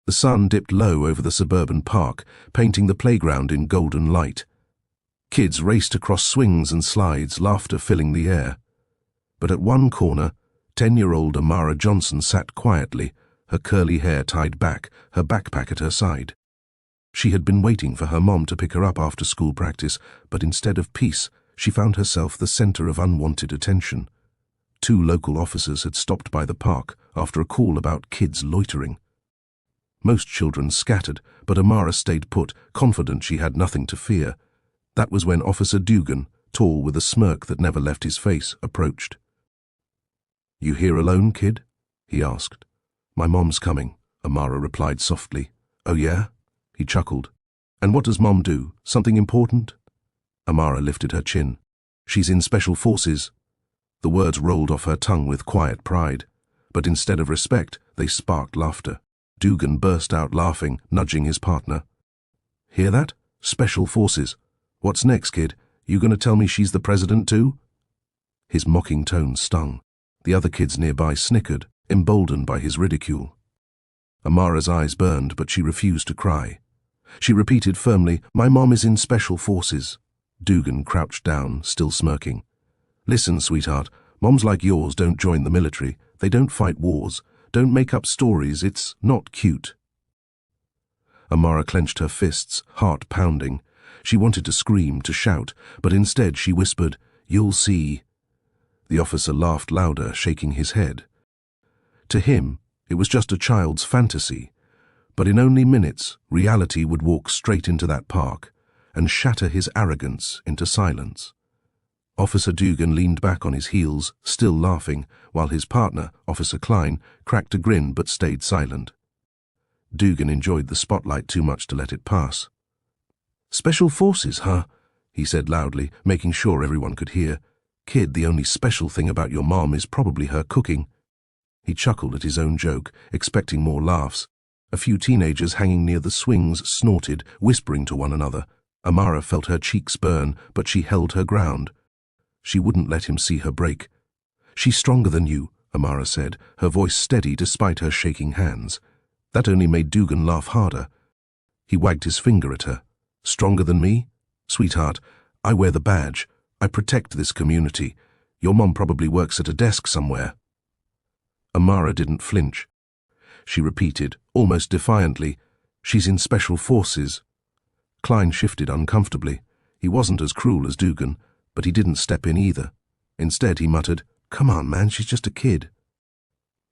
The sun dipped low over the suburban park, painting the playground in golden light. Kids raced across swings and slides, laughter filling the air. But at one corner, 10-year-old Amara Johnson sat quietly, her curly hair tied back, her backpack at her side. She had been waiting for her mom to pick her up after school practice, but instead of peace, she found herself the center of unwanted attention. 2 local officers had stopped by the park after a call about kids loitering. Most children scattered, but Amara stayed put, confident she had nothing to fear. That was when Officer Dugan, tall with a smirk that never left his face, approached. "You here alone, kid?" he asked. "My mom's coming," Amara replied softly. "Oh yeah?" He chuckled. "And what does Mom do? Something important?" Amara lifted her chin. "She's in Special Forces." The words rolled off her tongue with quiet pride, but instead of respect, they sparked laughter. Dugan burst out laughing, nudging his partner. "Hear that? Special Forces. What's next, kid? You gonna tell me she's the president too?" His mocking tone stung. The other kids nearby snickered, emboldened by his ridicule. Amara's eyes burned, but she refused to cry. She repeated firmly, "My mom is in Special Forces." Dugan crouched down, still smirking. "Listen, sweetheart, moms like yours don't join the military. They don't fight wars. Don't make up stories. It's not cute." Amara clenched her fists, heart pounding. She wanted to scream, to shout, but instead she whispered, "You'll see." The officer laughed louder, shaking his head. To him, it was just a child's fantasy, but in only minutes, reality would walk straight into that park and shatter his arrogance into silence. Officer Dugan leaned back on his heels, still laughing, while his partner, Officer Klein, cracked a grin but stayed silent. Dugan enjoyed the spotlight too much to let it pass. "Special Forces, huh?" he said loudly, making sure everyone could hear. "Kid, the only special thing about your mom is probably her cooking." He chuckled at his own joke, expecting more laughs. A few teenagers hanging near the swings snorted, whispering to one another. Amara felt her cheeks burn, but she held her ground. She wouldn't let him see her break. "She's stronger than you," Amara said, her voice steady despite her shaking hands. That only made Dugan laugh harder. He wagged his finger at her. "Stronger than me? Sweetheart, I wear the badge. I protect this community. Your mom probably works at a desk somewhere." Amara didn't flinch. She repeated, almost defiantly, "She's in Special Forces." Klein shifted uncomfortably. He wasn't as cruel as Dugan, but he didn't step in either. Instead, he muttered, "Come on, man, she's just a kid."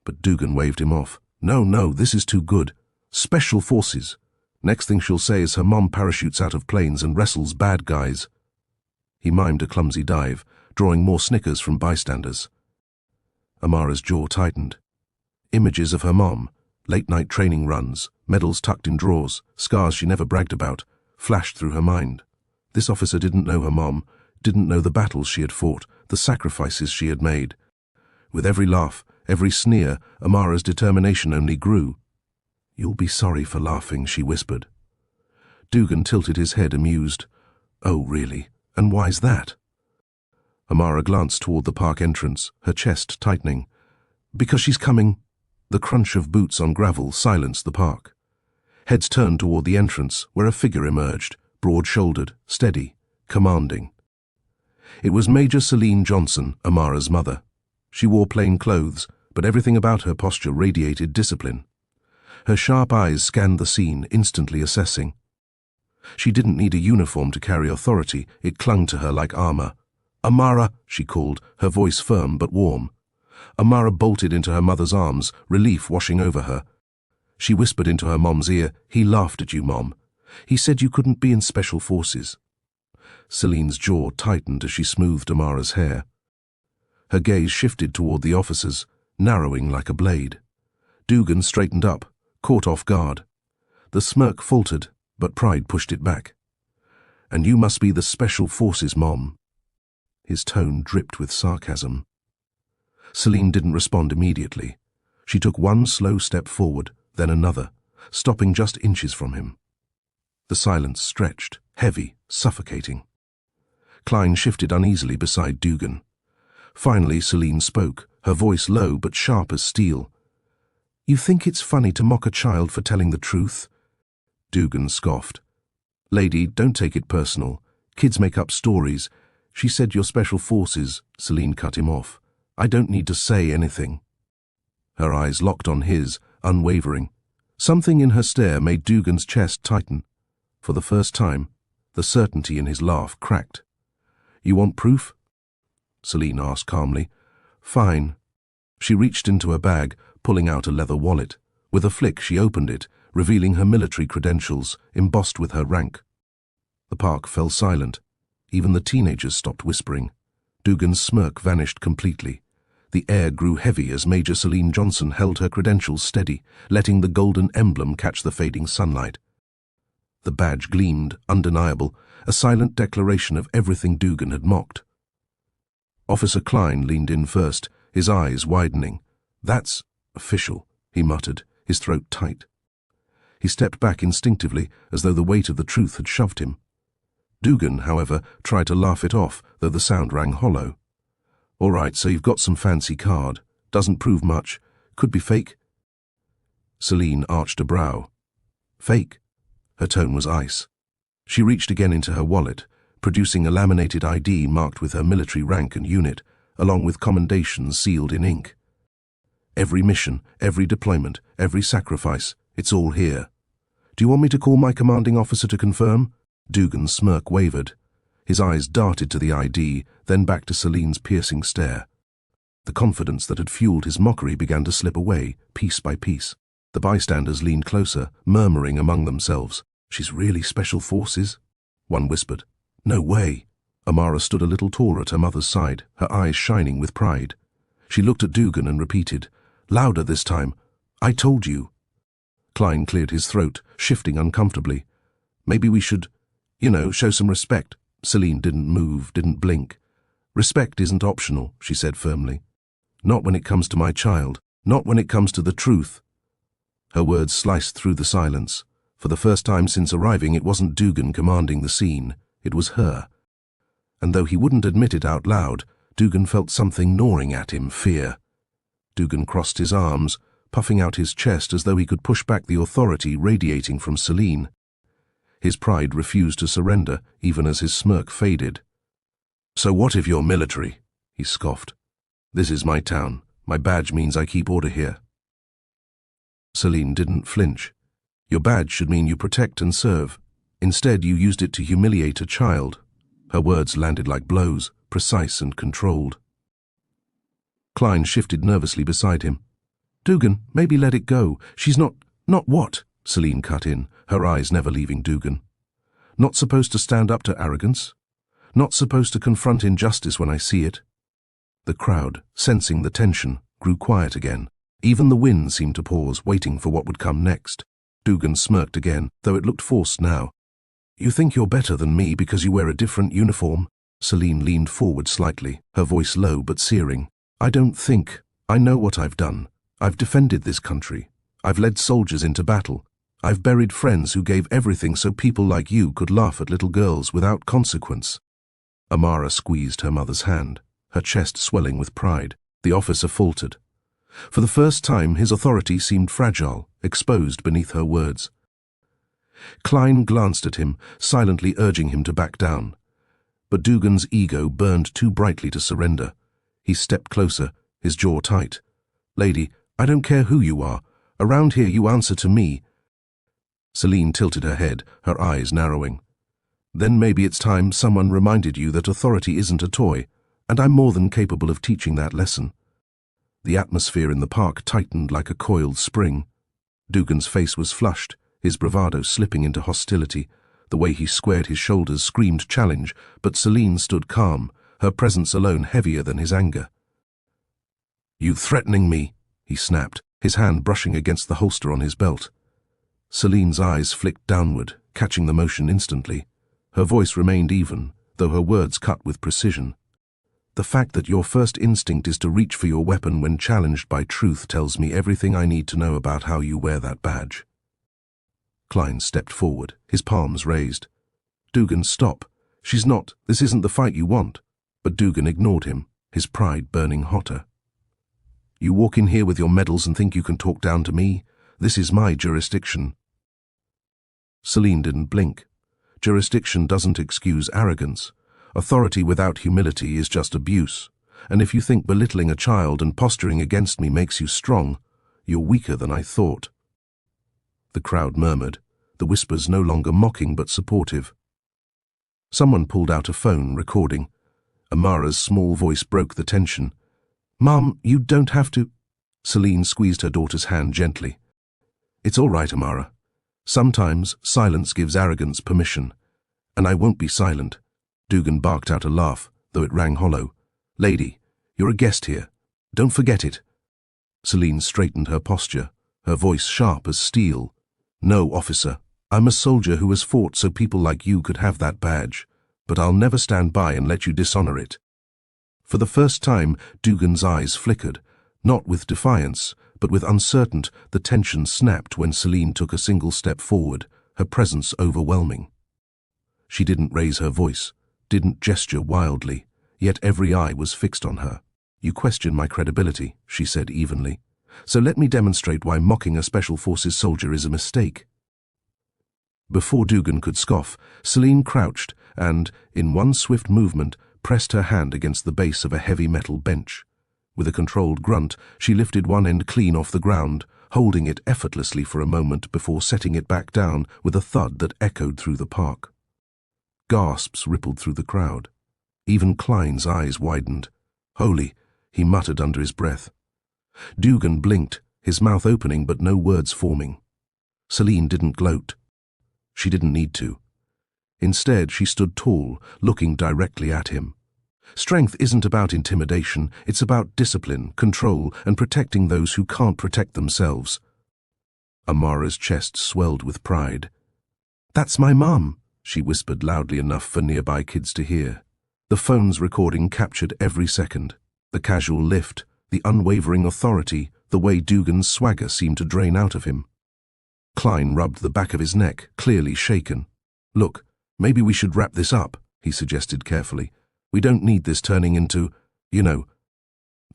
But Dugan waved him off. No, this is too good. Special Forces. Next thing she'll say is her mom parachutes out of planes and wrestles bad guys." He mimed a clumsy dive, drawing more snickers from bystanders. Amara's jaw tightened. Images of her mom, late-night training runs, medals tucked in drawers, scars she never bragged about, flashed through her mind. This officer didn't know her mom, didn't know the battles she had fought, the sacrifices she had made. With every laugh, every sneer, Amara's determination only grew. "You'll be sorry for laughing," she whispered. Dugan tilted his head, amused. "Oh, really? And why's that?" Amara glanced toward the park entrance, her chest tightening. "Because she's coming." The crunch of boots on gravel silenced the park. Heads turned toward the entrance, where a figure emerged, broad-shouldered, steady, commanding. It was Major Celine Johnson, Amara's mother. She wore plain clothes, but everything about her posture radiated discipline. Her sharp eyes scanned the scene, instantly assessing. She didn't need a uniform to carry authority, it clung to her like armor. "Amara," she called, her voice firm but warm. Amara bolted into her mother's arms, relief washing over her. She whispered into her mom's ear, "He laughed at you, Mom. He said you couldn't be in Special Forces." Celine's jaw tightened as she smoothed Amara's hair. Her gaze shifted toward the officers, narrowing like a blade. Dugan straightened up, caught off guard. The smirk faltered, but pride pushed it back. "And you must be the Special Forces, Mom." His tone dripped with sarcasm. Celine didn't respond immediately. She took one slow step forward, then another, stopping just inches from him. The silence stretched, heavy, suffocating. Klein shifted uneasily beside Dugan. Finally, Celine spoke, her voice low but sharp as steel. You think it's funny to mock a child for telling the truth? Dugan scoffed. Lady, don't take it personal. Kids make up stories. She said you're special forces. Celine cut him off. I don't need to say anything. Her eyes locked on his, unwavering. Something in her stare made Dugan's chest tighten. For the first time, the certainty in his laugh cracked. You want proof? Celine asked calmly. Fine. She reached into her bag, pulling out a leather wallet. With a flick, she opened it, revealing her military credentials, embossed with her rank. The park fell silent. Even the teenagers stopped whispering. Dugan's smirk vanished completely. The air grew heavy as Major Celine Johnson held her credentials steady, letting the golden emblem catch the fading sunlight. The badge gleamed, undeniable, a silent declaration of everything Dugan had mocked. Officer Klein leaned in first, his eyes widening. That's official, he muttered, his throat tight. He stepped back instinctively, as though the weight of the truth had shoved him. Dugan, however, tried to laugh it off, though the sound rang hollow. All right, so you've got some fancy card. Doesn't prove much. Could be fake. Celine arched a brow. Fake? Her tone was ice. She reached again into her wallet, producing a laminated ID marked with her military rank and unit, along with commendations sealed in ink. Every mission, every deployment, every sacrifice, it's all here. Do you want me to call my commanding officer to confirm? Dugan's smirk wavered. His eyes darted to the ID, then back to Celine's piercing stare. The confidence that had fueled his mockery began to slip away, piece by piece. The bystanders leaned closer, murmuring among themselves. She's really special forces? One whispered. No way. Amara stood a little taller at her mother's side, her eyes shining with pride. She looked at Dugan and repeated, louder this time, I told you. Klein cleared his throat, shifting uncomfortably. Maybe we should, show some respect. Celine didn't move, didn't blink. Respect isn't optional, she said firmly. Not when it comes to my child, not when it comes to the truth. Her words sliced through the silence. For the first time since arriving, it wasn't Dugan commanding the scene, it was her. And though he wouldn't admit it out loud, Dugan felt something gnawing at him, fear. Dugan crossed his arms, puffing out his chest as though he could push back the authority radiating from Celine. His pride refused to surrender, even as his smirk faded. So what if you're military? He scoffed. This is my town. My badge means I keep order here. Celine didn't flinch. Your badge should mean you protect and serve. Instead, you used it to humiliate a child. Her words landed like blows, precise and controlled. Klein shifted nervously beside him. Dugan, maybe let it go. She's not what? Celine cut in, her eyes never leaving Dugan. Not supposed to stand up to arrogance? Not supposed to confront injustice when I see it? The crowd, sensing the tension, grew quiet again. Even the wind seemed to pause, waiting for what would come next. Dugan smirked again, though it looked forced now. You think you're better than me because you wear a different uniform? Celine leaned forward slightly, her voice low but searing. I don't think. I know what I've done. I've defended this country. I've led soldiers into battle. I've buried friends who gave everything so people like you could laugh at little girls without consequence. Amara squeezed her mother's hand, her chest swelling with pride. The officer faltered. For the first time, his authority seemed fragile, exposed beneath her words. Klein glanced at him, silently urging him to back down. But Dugan's ego burned too brightly to surrender. He stepped closer, his jaw tight. Lady, I don't care who you are. Around here you answer to me. Celine tilted her head, her eyes narrowing. Then maybe it's time someone reminded you that authority isn't a toy, and I'm more than capable of teaching that lesson. The atmosphere in the park tightened like a coiled spring. Dugan's face was flushed, his bravado slipping into hostility. The way he squared his shoulders screamed challenge, but Celine stood calm, her presence alone heavier than his anger. You threatening me? He snapped, his hand brushing against the holster on his belt. Celine's eyes flicked downward, catching the motion instantly. Her voice remained even, though her words cut with precision. The fact that your first instinct is to reach for your weapon when challenged by truth tells me everything I need to know about how you wear that badge. Klein stepped forward, his palms raised. Dugan, stop. This isn't the fight you want. But Dugan ignored him, his pride burning hotter. You walk in here with your medals and think you can talk down to me? This is my jurisdiction. Celine didn't blink. Jurisdiction doesn't excuse arrogance. Authority without humility is just abuse. And if you think belittling a child and posturing against me makes you strong, you're weaker than I thought. The crowd murmured, the whispers no longer mocking but supportive. Someone pulled out a phone, recording. Amara's small voice broke the tension. "Mom, you don't have to—" Celine squeezed her daughter's hand gently. "It's all right, Amara. Sometimes silence gives arrogance permission. And I won't be silent." Dugan barked out a laugh, though it rang hollow. "Lady, you're a guest here. Don't forget it." Celine straightened her posture, her voice sharp as steel. "No, officer. I'm a soldier who has fought so people like you could have that badge, but I'll never stand by and let you dishonor it." For the first time, Dugan's eyes flickered, not with defiance, but with uncertainty. The tension snapped when Celine took a single step forward, her presence overwhelming. She didn't raise her voice, didn't gesture wildly, yet every eye was fixed on her. "You question my credibility," she said evenly. "So let me demonstrate why mocking a Special Forces soldier is a mistake." Before Dugan could scoff, Celine crouched and, in one swift movement, pressed her hand against the base of a heavy metal bench. With a controlled grunt, she lifted one end clean off the ground, holding it effortlessly for a moment before setting it back down with a thud that echoed through the park. Gasps rippled through the crowd. Even Klein's eyes widened. "Holy," he muttered under his breath. Dugan blinked, his mouth opening but no words forming. Celine didn't gloat. She didn't need to. Instead, she stood tall, looking directly at him. Strength isn't about intimidation, it's about discipline, control, and protecting those who can't protect themselves. Amara's chest swelled with pride. "That's my mom," she whispered loudly enough for nearby kids to hear. The phone's recording captured every second. The casual lift, the unwavering authority, the way Dugan's swagger seemed to drain out of him. Klein rubbed the back of his neck, clearly shaken. "Look, maybe we should wrap this up," he suggested carefully. "We don't need this turning into, you know."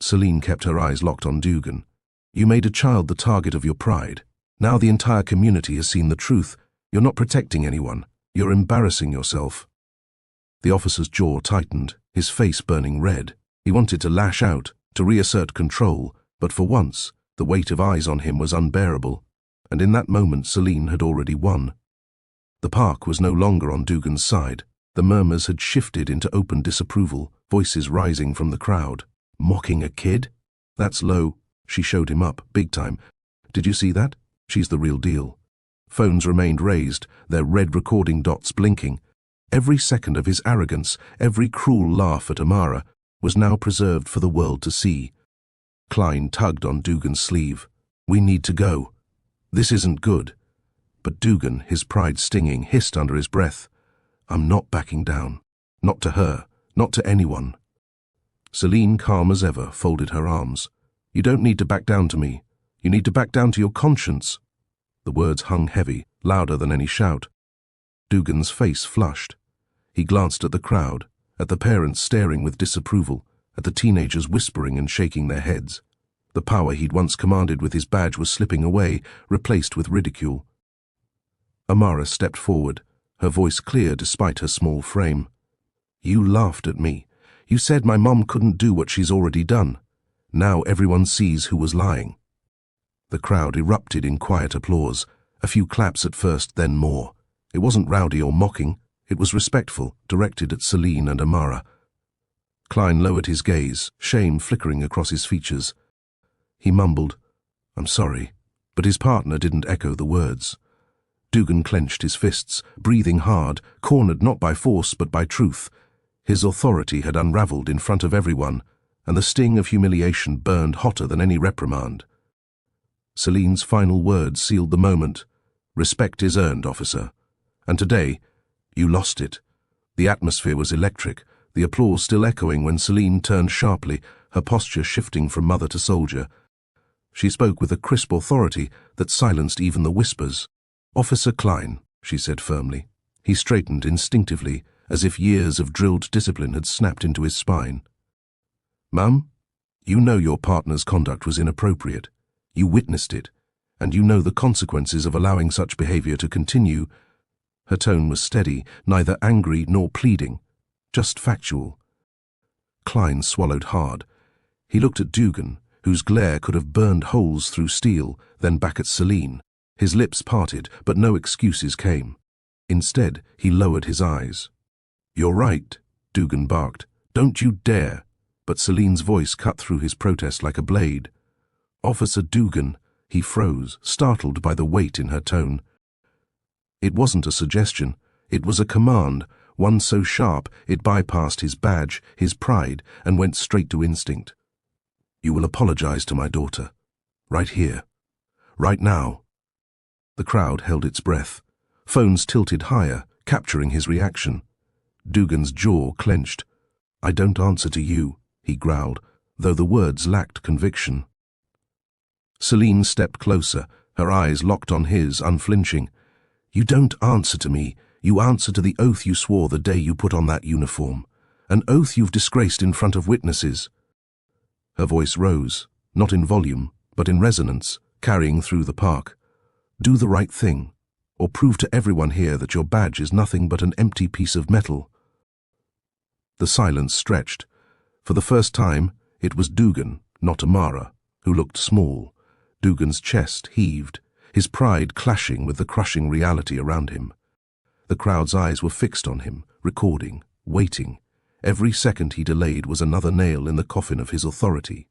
Celine kept her eyes locked on Dugan. "You made a child the target of your pride. Now the entire community has seen the truth. You're not protecting anyone. You're embarrassing yourself." The officer's jaw tightened, his face burning red. He wanted to lash out, to reassert control, but for once, the weight of eyes on him was unbearable. And in that moment, Celine had already won. The park was no longer on Dugan's side. The murmurs had shifted into open disapproval, voices rising from the crowd. "Mocking a kid? That's low." She showed him up, big time. "Did you see that? She's the real deal." Phones remained raised, their red recording dots blinking. Every second of his arrogance, every cruel laugh at Amara, was now preserved for the world to see. Klein tugged on Dugan's sleeve. "We need to go. This isn't good." But Dugan, his pride stinging, hissed under his breath. "I'm not backing down. Not to her. Not to anyone." Celine, calm as ever, folded her arms. "You don't need to back down to me. You need to back down to your conscience." The words hung heavy, louder than any shout. Dugan's face flushed. He glanced at the crowd, at the parents staring with disapproval, at the teenagers whispering and shaking their heads. The power he'd once commanded with his badge was slipping away, replaced with ridicule. Amara stepped forward, her voice clear despite her small frame. "You laughed at me. You said my mom couldn't do what she's already done. Now everyone sees who was lying." The crowd erupted in quiet applause, a few claps at first, then more. It wasn't rowdy or mocking, it was respectful, directed at Celine and Amara. Klein lowered his gaze, shame flickering across his features. He mumbled, "I'm sorry," but his partner didn't echo the words. Dugan clenched his fists, breathing hard, cornered not by force but by truth. His authority had unraveled in front of everyone, and the sting of humiliation burned hotter than any reprimand. Celine's final words sealed the moment. "Respect is earned, officer. And today, you lost it." The atmosphere was electric, the applause still echoing when Celine turned sharply, her posture shifting from mother to soldier. She spoke with a crisp authority that silenced even the whispers. "Officer Klein," she said firmly. He straightened instinctively, as if years of drilled discipline had snapped into his spine. "Mum, You know your partner's conduct was inappropriate. You witnessed it, and you know the consequences of allowing such behavior to continue. Her tone was steady, neither angry nor pleading, just factual. Klein swallowed hard. He looked at Dugan, whose glare could have burned holes through steel, then back at Celine. His lips parted, but no excuses came. Instead, he lowered his eyes. "You're right," Dugan barked. "Don't you dare." But Celine's voice cut through his protest like a blade. "Officer Dugan," he froze, startled by the weight in her tone. It wasn't a suggestion. It was a command, one so sharp it bypassed his badge, his pride, and went straight to instinct. "You will apologize to my daughter. Right here. Right now." The crowd held its breath. Phones tilted higher, capturing his reaction. Dugan's jaw clenched. "I don't answer to you," he growled, though the words lacked conviction. Celine stepped closer, her eyes locked on his, unflinching. "You don't answer to me. You answer to the oath you swore the day you put on that uniform. An oath you've disgraced in front of witnesses." Her voice rose, not in volume, but in resonance, carrying through the park. "Do the right thing, or prove to everyone here that your badge is nothing but an empty piece of metal." The silence stretched. For the first time, it was Dugan, not Amara, who looked small. Dugan's chest heaved, his pride clashing with the crushing reality around him. The crowd's eyes were fixed on him, recording, waiting. Every second he delayed was another nail in the coffin of his authority.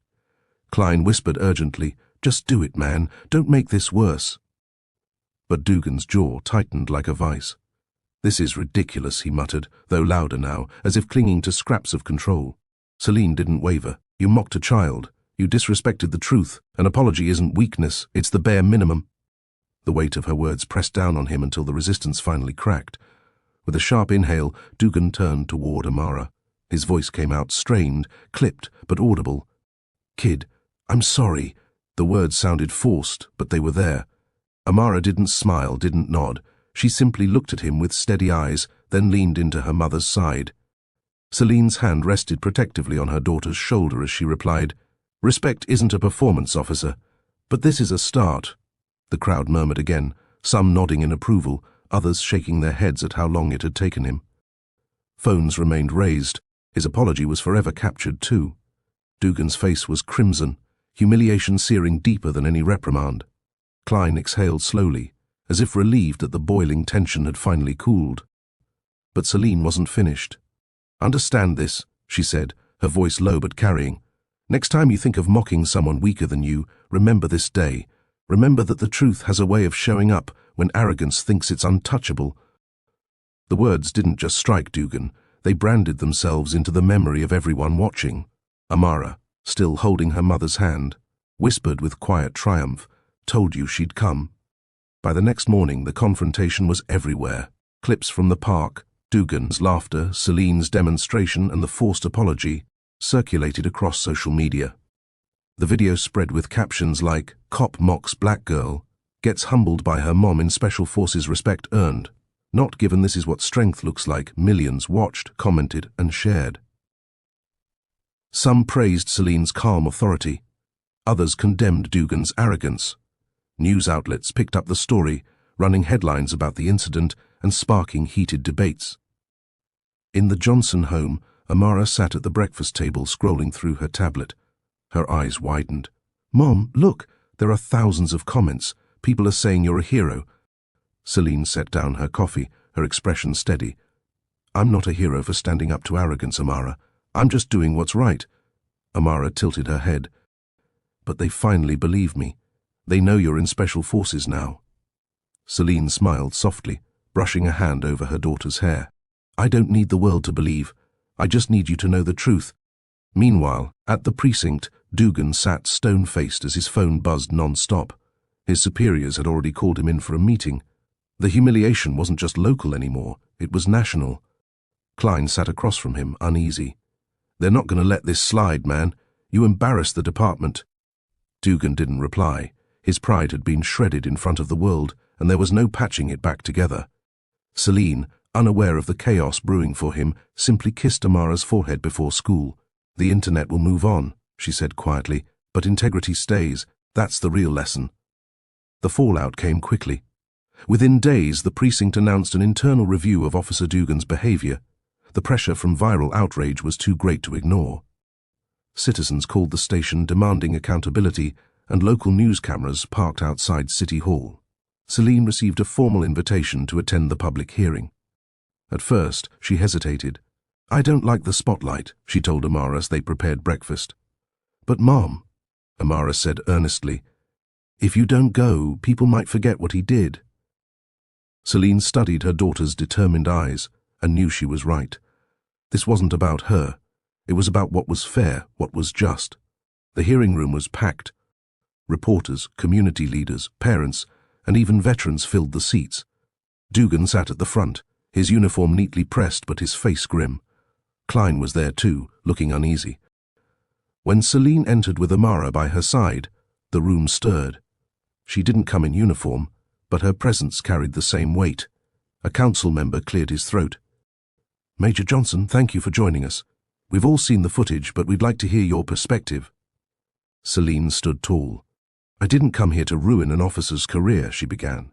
Klein whispered urgently, "Just do it, man. Don't make this worse." But Dugan's jaw tightened like a vice. "This is ridiculous," he muttered, though louder now, as if clinging to scraps of control. Celine didn't waver. "You mocked a child. You disrespected the truth. An apology isn't weakness, it's the bare minimum." The weight of her words pressed down on him until the resistance finally cracked. With a sharp inhale, Dugan turned toward Amara. His voice came out strained, clipped, but audible. "Kid, I'm sorry." The words sounded forced, but they were there. Amara didn't smile, didn't nod. She simply looked at him with steady eyes, then leaned into her mother's side. Celine's hand rested protectively on her daughter's shoulder as she replied, "Respect isn't a performance, officer, but this is a start." The crowd murmured again, some nodding in approval, others shaking their heads at how long it had taken him. Phones remained raised. His apology was forever captured too. Dugan's face was crimson, humiliation searing deeper than any reprimand. Klein exhaled slowly, as if relieved that the boiling tension had finally cooled. But Celine wasn't finished. "Understand this," she said, her voice low but carrying. "Next time you think of mocking someone weaker than you, remember this day. Remember that the truth has a way of showing up when arrogance thinks it's untouchable." The words didn't just strike Dugan, they branded themselves into the memory of everyone watching. Amara, still holding her mother's hand, whispered with quiet triumph, "Told you she'd come." By the next morning, the confrontation was everywhere. Clips from the park, Dugan's laughter, Celine's demonstration, and the forced apology circulated across social media. The video spread with captions like, "Cop mocks black girl, gets humbled by her mom in Special Forces, respect earned." Not given this is what strength looks like, millions watched, commented, and shared. Some praised Celine's calm authority. Others condemned Dugan's arrogance. News outlets picked up the story, running headlines about the incident and sparking heated debates. In the Johnson home, Amara sat at the breakfast table scrolling through her tablet. Her eyes widened. "Mom, look, there are thousands of comments. People are saying you're a hero." Celine set down her coffee, her expression steady. "I'm not a hero for standing up to arrogance, Amara. I'm just doing what's right." Amara tilted her head. "But they finally believe me. They know you're in Special Forces now." Celine smiled softly, brushing a hand over her daughter's hair. "I don't need the world to believe. I just need you to know the truth." Meanwhile, at the precinct, Dugan sat stone-faced as his phone buzzed non-stop. His superiors had already called him in for a meeting. The humiliation wasn't just local anymore, it was national. Klein sat across from him, uneasy. "They're not going to let this slide, man. You embarrassed the department." Dugan didn't reply. His pride had been shredded in front of the world, and there was no patching it back together. Celine, unaware of the chaos brewing for him, simply kissed Amara's forehead before school. "The internet will move on," she said quietly, but integrity stays. That's the real lesson. The fallout came quickly. Within days, the precinct announced an internal review of Officer Dugan's behavior. The pressure from viral outrage was too great to ignore. Citizens called the station demanding accountability, and local news cameras parked outside City Hall. Celine received a formal invitation to attend the public hearing. At first, she hesitated. "I don't like the spotlight," she told Amara as they prepared breakfast. "But Mom," Amara said earnestly, "if you don't go, people might forget what he did." Celine studied her daughter's determined eyes and knew she was right. This wasn't about her. It was about what was fair, what was just. The hearing room was packed. Reporters, community leaders, parents, and even veterans filled the seats. Dugan sat at the front, his uniform neatly pressed but his face grim. Klein was there too, looking uneasy. When Celine entered with Amara by her side, the room stirred. She didn't come in uniform, but her presence carried the same weight. A council member cleared his throat. "Major Johnson, thank you for joining us. We've all seen the footage, but we'd like to hear your perspective." Celine stood tall. "I didn't come here to ruin an officer's career," she began.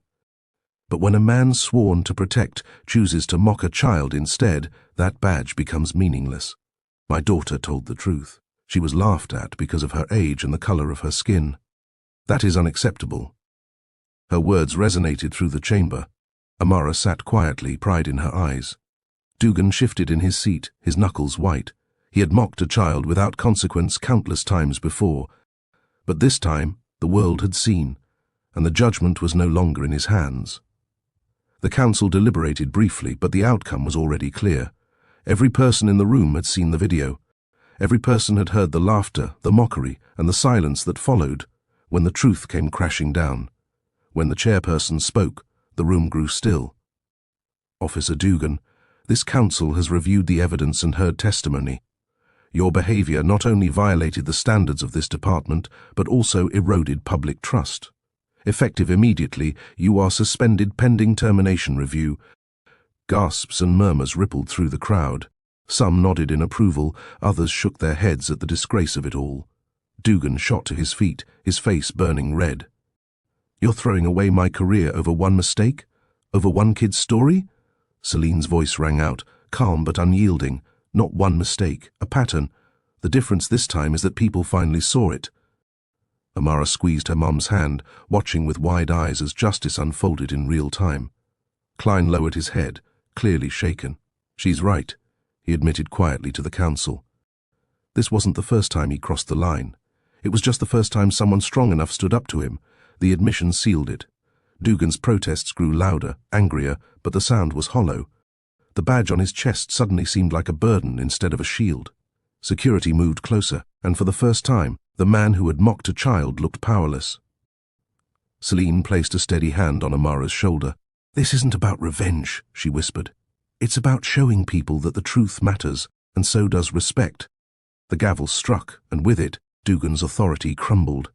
"But when a man sworn to protect chooses to mock a child instead, that badge becomes meaningless. My daughter told the truth. She was laughed at because of her age and the color of her skin. That is unacceptable." Her words resonated through the chamber. Amara sat quietly, pride in her eyes. Dugan shifted in his seat, his knuckles white. He had mocked a child without consequence countless times before. But this time, the world had seen, and the judgment was no longer in his hands. The council deliberated briefly, but the outcome was already clear. Every person in the room had seen the video. Every person had heard the laughter, the mockery, and the silence that followed when the truth came crashing down. When the chairperson spoke, the room grew still. "Officer Dugan, this council has reviewed the evidence and heard testimony. Your behavior not only violated the standards of this department, but also eroded public trust. Effective immediately, you are suspended pending termination review." Gasps and murmurs rippled through the crowd. Some nodded in approval, others shook their heads at the disgrace of it all. Dugan shot to his feet, his face burning red. "You're throwing away my career over one mistake? Over one kid's story?" Celine's voice rang out, calm but unyielding. "Not one mistake, a pattern. The difference this time is that people finally saw it." Amara squeezed her mum's hand, watching with wide eyes as justice unfolded in real time. Klein lowered his head, clearly shaken. "She's right," he admitted quietly to the council. This wasn't the first time he crossed the line. It was just the first time someone strong enough stood up to him. The admission sealed it. Dugan's protests grew louder, angrier, but the sound was hollow. The badge on his chest suddenly seemed like a burden instead of a shield. Security moved closer, and for the first time, the man who had mocked a child looked powerless. Celine placed a steady hand on Amara's shoulder. "This isn't about revenge," she whispered. "It's about showing people that the truth matters, and so does respect." The gavel struck, and with it, Dugan's authority crumbled.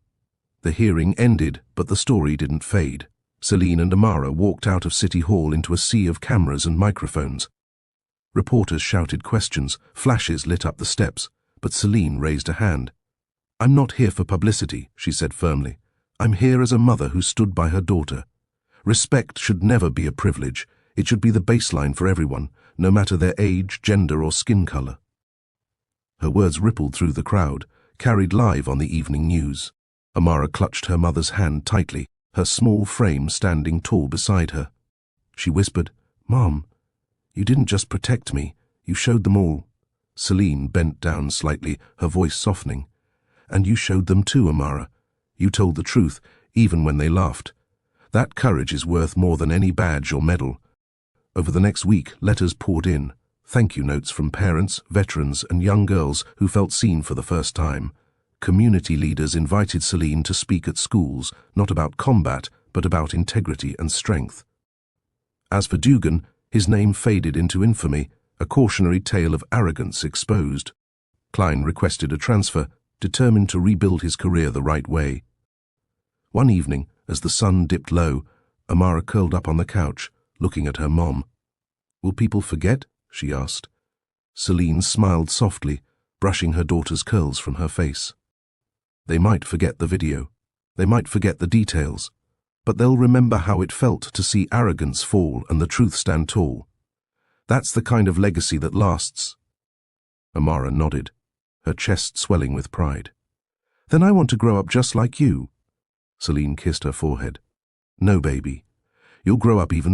The hearing ended, but the story didn't fade. Celine and Amara walked out of City Hall into a sea of cameras and microphones. Reporters shouted questions, flashes lit up the steps, but Celine raised a hand. "I'm not here for publicity," she said firmly. "I'm here as a mother who stood by her daughter. Respect should never be a privilege. It should be the baseline for everyone, no matter their age, gender, or skin color." Her words rippled through the crowd, carried live on the evening news. Amara clutched her mother's hand tightly, her small frame standing tall beside her. She whispered, "Mom, you didn't just protect me, you showed them all." Celine bent down slightly, her voice softening. "And you showed them too, Amara. You told the truth, even when they laughed. That courage is worth more than any badge or medal." Over the next week, letters poured in. Thank you notes from parents, veterans, and young girls who felt seen for the first time. Community leaders invited Celine to speak at schools, not about combat, but about integrity and strength. As for Dugan, his name faded into infamy, a cautionary tale of arrogance exposed. Klein requested a transfer, determined to rebuild his career the right way. One evening, as the sun dipped low, Amara curled up on the couch, looking at her mom. "Will people forget?" she asked. Celine smiled softly, brushing her daughter's curls from her face. They might forget the video. They might forget the details. But they'll remember how it felt to see arrogance fall and the truth stand tall. That's the kind of legacy that lasts. Amara nodded, her chest swelling with pride. Then I want to grow up just like you. Celine kissed her forehead. No, baby. You'll grow up even